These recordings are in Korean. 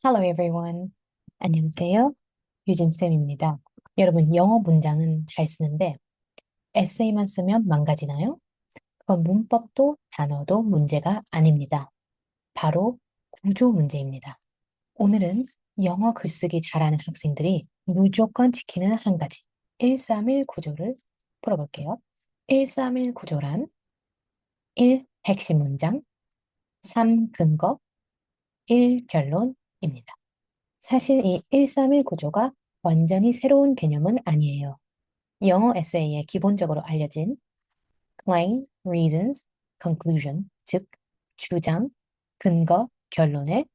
Hello everyone. 안녕하세요. 유진쌤입니다. 여러분, 영어 문장은 잘 쓰는데 에세이만 쓰면 망가지나요? 그건 문법도 단어도 문제가 아닙니다. 바로 구조 문제입니다. 오늘은 영어 글쓰기 잘하는 학생들이 무조건 지키는 한 가지, 131 구조를 풀어볼게요. 131 구조란 1. 핵심 문장, 3. 근거, 1. 결론입니다. 사실 이 131 구조가 완전히 새로운 개념은 아니에요. 영어 에세이에 기본적으로 알려진 claim, reasons, conclusion, 즉 주장, 근거, 결론의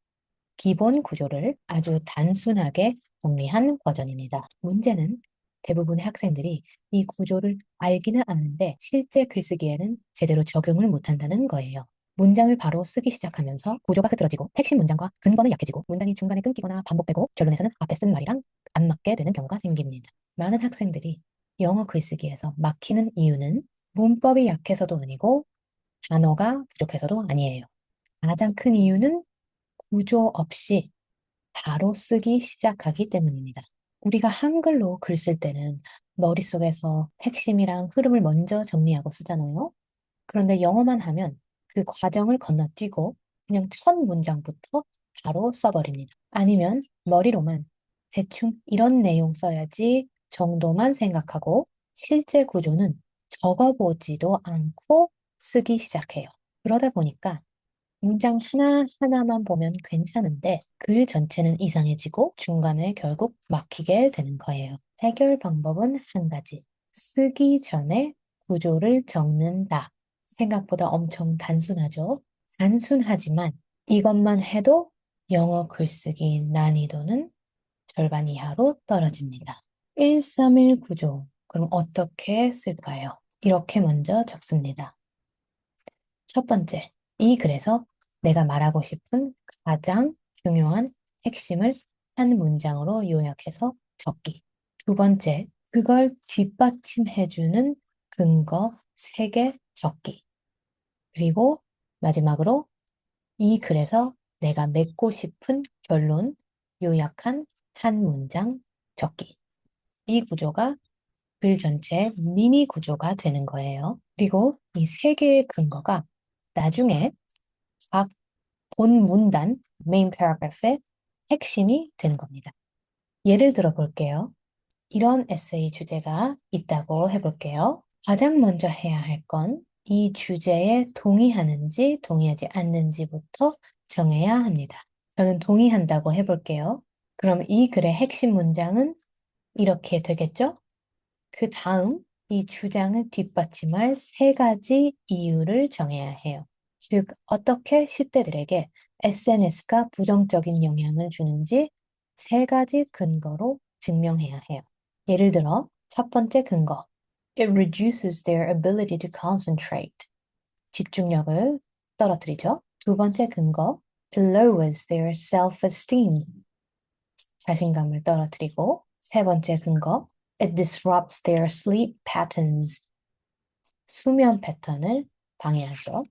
기본 구조를 아주 단순하게 정리한 버전입니다. 문제는 대부분의 학생들이 이 구조를 알기는 아는데 실제 글쓰기에는 제대로 적용을 못한다는 거예요. 문장을 바로 쓰기 시작하면서 구조가 흐트러지고 핵심 문장과 근거는 약해지고 문장이 중간에 끊기거나 반복되고 결론에서는 앞에 쓴 말이랑 안 맞게 되는 경우가 생깁니다. 많은 학생들이 영어 글쓰기에서 막히는 이유는 문법이 약해서도 아니고 단어가 부족해서도 아니에요. 가장 큰 이유는 구조 없이 바로 쓰기 시작하기 때문입니다. 우리가 한글로 글 쓸 때는 머릿속에서 핵심이랑 흐름을 먼저 정리하고 쓰잖아요. 그런데 영어만 하면 그 과정을 건너뛰고 그냥 첫 문장부터 바로 써버립니다. 아니면 머리로만 대충 이런 내용 써야지 정도만 생각하고 실제 구조는 적어보지도 않고 쓰기 시작해요. 그러다 보니까 문장 하나하나만 보면 괜찮은데 글 전체는 이상해지고 중간에 결국 막히게 되는 거예요. 해결 방법은 한 가지. 쓰기 전에 구조를 적는다. 생각보다 엄청 단순하죠? 단순하지만 이것만 해도 영어 글쓰기 난이도는 절반 이하로 떨어집니다. 131 구조. 그럼 어떻게 쓸까요? 이렇게 먼저 적습니다. 첫 번째, 이 글에서 내가 말하고 싶은 가장 중요한 핵심을 한 문장으로 요약해서 적기. 두 번째, 그걸 뒷받침해주는 근거 3개 적기. 그리고 마지막으로 이 글에서 내가 맺고 싶은 결론 요약한 한 문장 적기. 이 구조가 글 전체의 미니 구조가 되는 거예요. 그리고 이 3개의 근거가 나중에 각 본 문단, 메인 패러그래프의 핵심이 되는 겁니다. 예를 들어 볼게요. 이런 에세이 주제가 있다고 해볼게요. 가장 먼저 해야 할 건 이 주제에 동의하는지 동의하지 않는지부터 정해야 합니다. 저는 동의한다고 해볼게요. 그럼 이 글의 핵심 문장은 이렇게 되겠죠? 그 다음 이 주장을 뒷받침할 3가지 이유를 정해야 해요. 즉, 어떻게 10대들에게 SNS가 부정적인 영향을 주는지 3가지 근거로 증명해야 해요. 예를 들어, 첫 번째 근거. It reduces their ability to concentrate. 집중력을 떨어뜨리죠. 두 번째 근거. It lowers their self-esteem. 자신감을 떨어뜨리고. 세 번째 근거. It disrupts their sleep patterns. 수면 패턴을 방해하죠.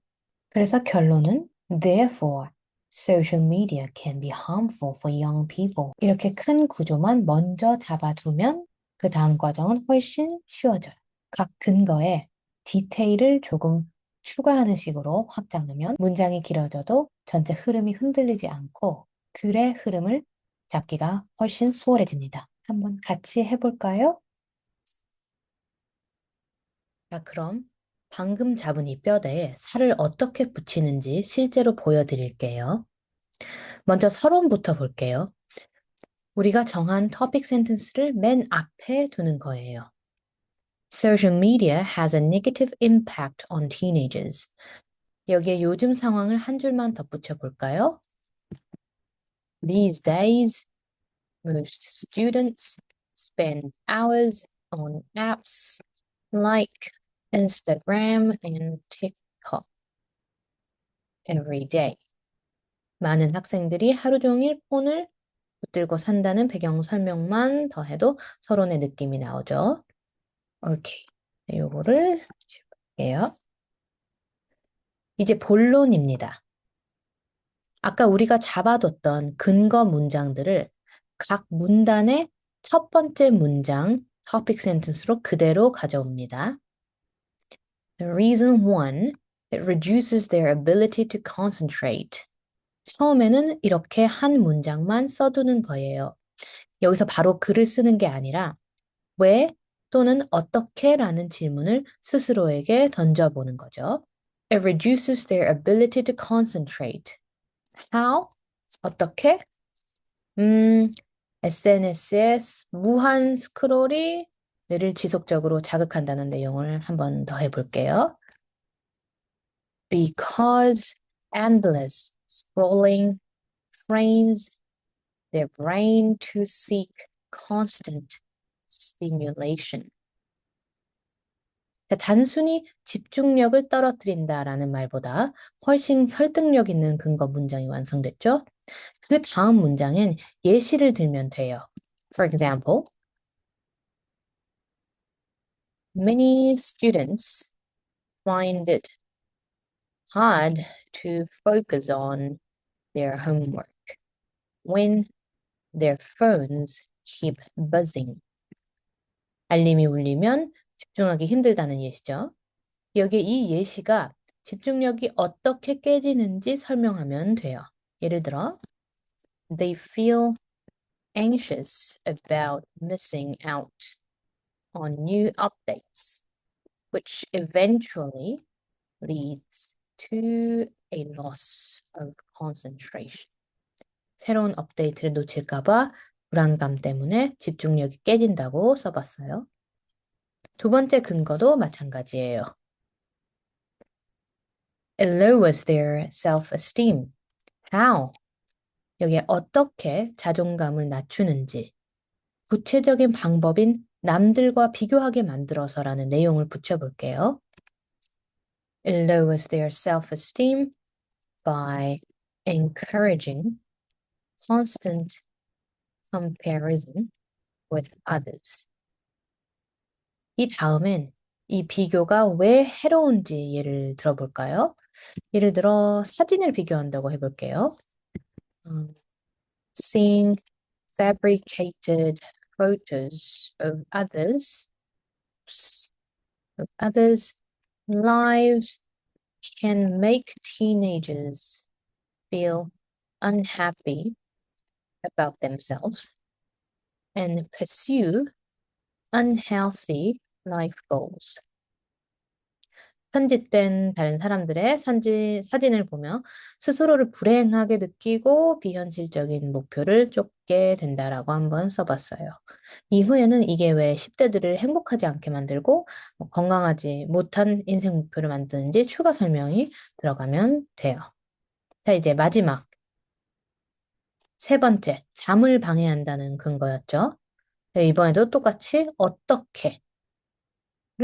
그래서 결론은 Therefore, social media can be harmful for young people. 이렇게 큰 구조만 먼저 잡아두면 그 다음 과정은 훨씬 쉬워져요. 각 근거에 디테일을 조금 추가하는 식으로 확 잡으면 문장이 길어져도 전체 흐름이 흔들리지 않고 글의 흐름을 잡기가 훨씬 수월해집니다. 한번 같이 해볼까요? 자, 그럼 방금 잡은 이 뼈대에 살을 어떻게 붙이는지 실제로 보여드릴게요. 먼저 서론부터 볼게요. 우리가 정한 토픽 센텐스를 맨 앞에 두는 거예요. Social media has a negative impact on teenagers. 여기에 요즘 상황을 한 줄만 덧붙여 볼까요? These days, most students spend hours on apps like Instagram and TikTok every day. 많은 학생들이 하루 종일 폰을 붙들고 산다는 배경 설명만 더해도 서론의 느낌이 나오죠. 오케이. 요거를 볼게요. 이제 본론입니다. 아까 우리가 잡아뒀던 근거 문장들을 각 문단의 첫 번째 문장, topic sentence로 그대로 가져옵니다. The reason one, it reduces their ability to concentrate. 처음에는 이렇게 한 문장만 써두는 거예요. 여기서 바로 글을 쓰는 게 아니라 왜 또는 어떻게 라는 질문을 스스로에게 던져보는 거죠. It reduces their ability to concentrate. How? 어떻게? SNS에 무한 스크롤이 뇌를 지속적으로 자극한다는 내용을 한번 더 해볼게요. Because endless scrolling trains their brain to seek constant stimulation. 단순히 집중력을 떨어뜨린다라는 말보다 훨씬 설득력 있는 근거 문장이 완성됐죠? 그 다음 문장엔 예시를 들면 돼요. For example, many students find it hard to focus on their homework when their phones keep buzzing. 알림이 울리면 집중하기 힘들다는 예시죠. 여기에 이 예시가 집중력이 어떻게 깨지는지 설명하면 돼요. 예를 들어, they feel anxious about missing out on new updates, which eventually leads to a loss of concentration. 새로운 업데이트를 놓칠까봐 불안감 때문에 집중력이 깨진다고 써봤어요. 두 번째 근거도 마찬가지예요. It lowers their self-esteem. How? 여기에 어떻게 자존감을 낮추는지 구체적인 방법인 남들과 비교하게 만들어서라는 내용을 붙여볼게요. It lowers their self-esteem by encouraging constant comparison with others. 이 다음엔 이 비교가 왜 해로운지 예를 들어볼까요? 예를 들어 사진을 비교한다고 해볼게요. Seeing fabricated photos of others' lives can make teenagers feel unhappy about themselves and pursue unhealthy life goals. 편집된 다른 사람들의 사진을 보며 스스로를 불행하게 느끼고 비현실적인 목표를 쫓게 된다라고 한번 써봤어요. 이후에는 이게 왜 10대들을 행복하지 않게 만들고 건강하지 못한 인생 목표를 만드는지 추가 설명이 들어가면 돼요. 자, 이제 마지막 세 번째, 잠을 방해한다는 근거였죠. 네, 이번에도 똑같이 어떻게를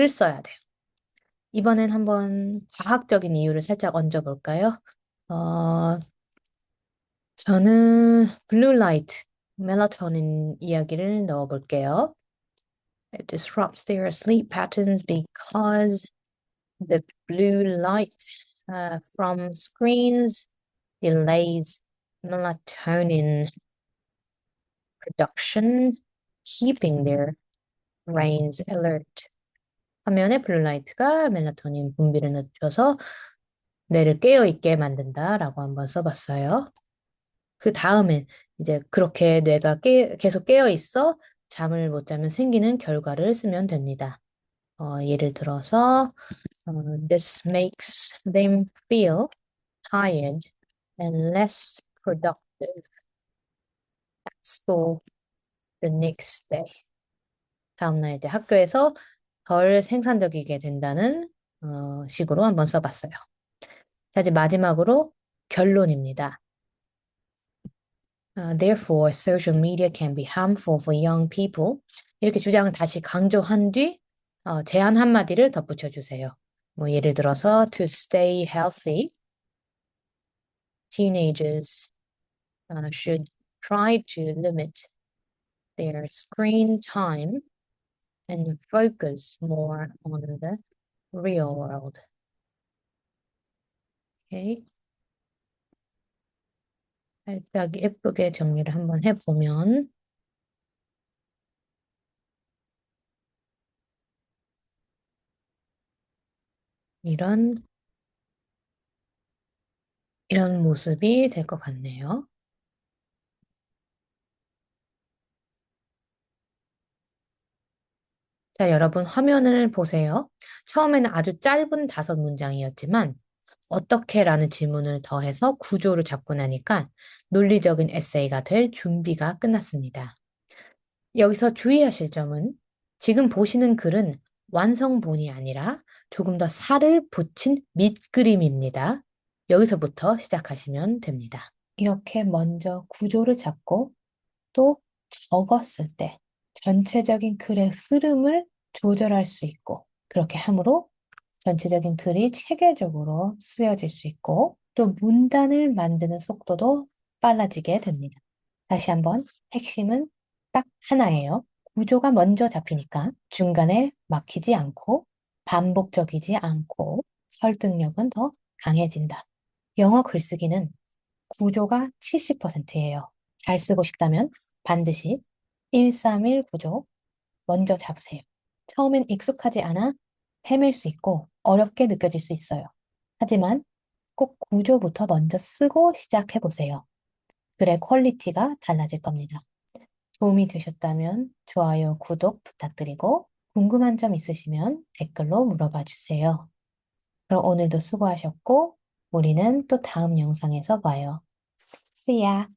써야 돼요. 이번엔 한번 과학적인 이유를 살짝 얹어볼까요? 어, 저는 블루라이트, 멜라토닌 이야기를 넣어볼게요. It disrupts their sleep patterns because the blue light from screens delays melatonin production, keeping their brains alert. 화면에 블루라이트가 멜라토닌 분비를 늦춰서 뇌를 깨어있게 만든다라고 한번 써봤어요. 그 다음엔 이제 그렇게 뇌가 계속 깨어있어 잠을 못 자면 생기는 결과를 쓰면 됩니다. 예를 들어서 This makes them feel tired and less productive at school the next day. 다음날 이제 학교에서 덜 생산적이게 된다는 식으로 한번 써봤어요. 자, 이제 마지막으로 결론입니다. Therefore, social media can be harmful for young people. 이렇게 주장을 다시 강조한 뒤 제안 한마디를 덧붙여 주세요. 뭐 예를 들어서 to stay healthy, teenagers should try to limit their screen time and focus more on the real world. Okay. 살짝 예쁘게 정리를 한번 해보면 이런 이런 모습이 될 것 같네요. 자, 여러분 화면을 보세요. 처음에는 아주 짧은 5문장이었지만 어떻게라는 질문을 더해서 구조를 잡고 나니까 논리적인 에세이가 될 준비가 끝났습니다. 여기서 주의하실 점은 지금 보시는 글은 완성본이 아니라 조금 더 살을 붙인 밑그림입니다. 여기서부터 시작하시면 됩니다. 이렇게 먼저 구조를 잡고 또 적었을 때 전체적인 글의 흐름을 조절할 수 있고 그렇게 함으로 전체적인 글이 체계적으로 쓰여질 수 있고 또 문단을 만드는 속도도 빨라지게 됩니다. 다시 한번 핵심은 딱 하나예요. 구조가 먼저 잡히니까 중간에 막히지 않고 반복적이지 않고 설득력은 더 강해진다. 영어 글쓰기는 구조가 70%예요. 잘 쓰고 싶다면 반드시 131 구조 먼저 잡으세요. 처음엔 익숙하지 않아 헤맬 수 있고 어렵게 느껴질 수 있어요. 하지만 꼭 구조부터 먼저 쓰고 시작해 보세요. 글의 퀄리티가 달라질 겁니다. 도움이 되셨다면 좋아요, 구독 부탁드리고 궁금한 점 있으시면 댓글로 물어봐 주세요. 그럼 오늘도 수고하셨고 우리는 또 다음 영상에서 봐요. See ya!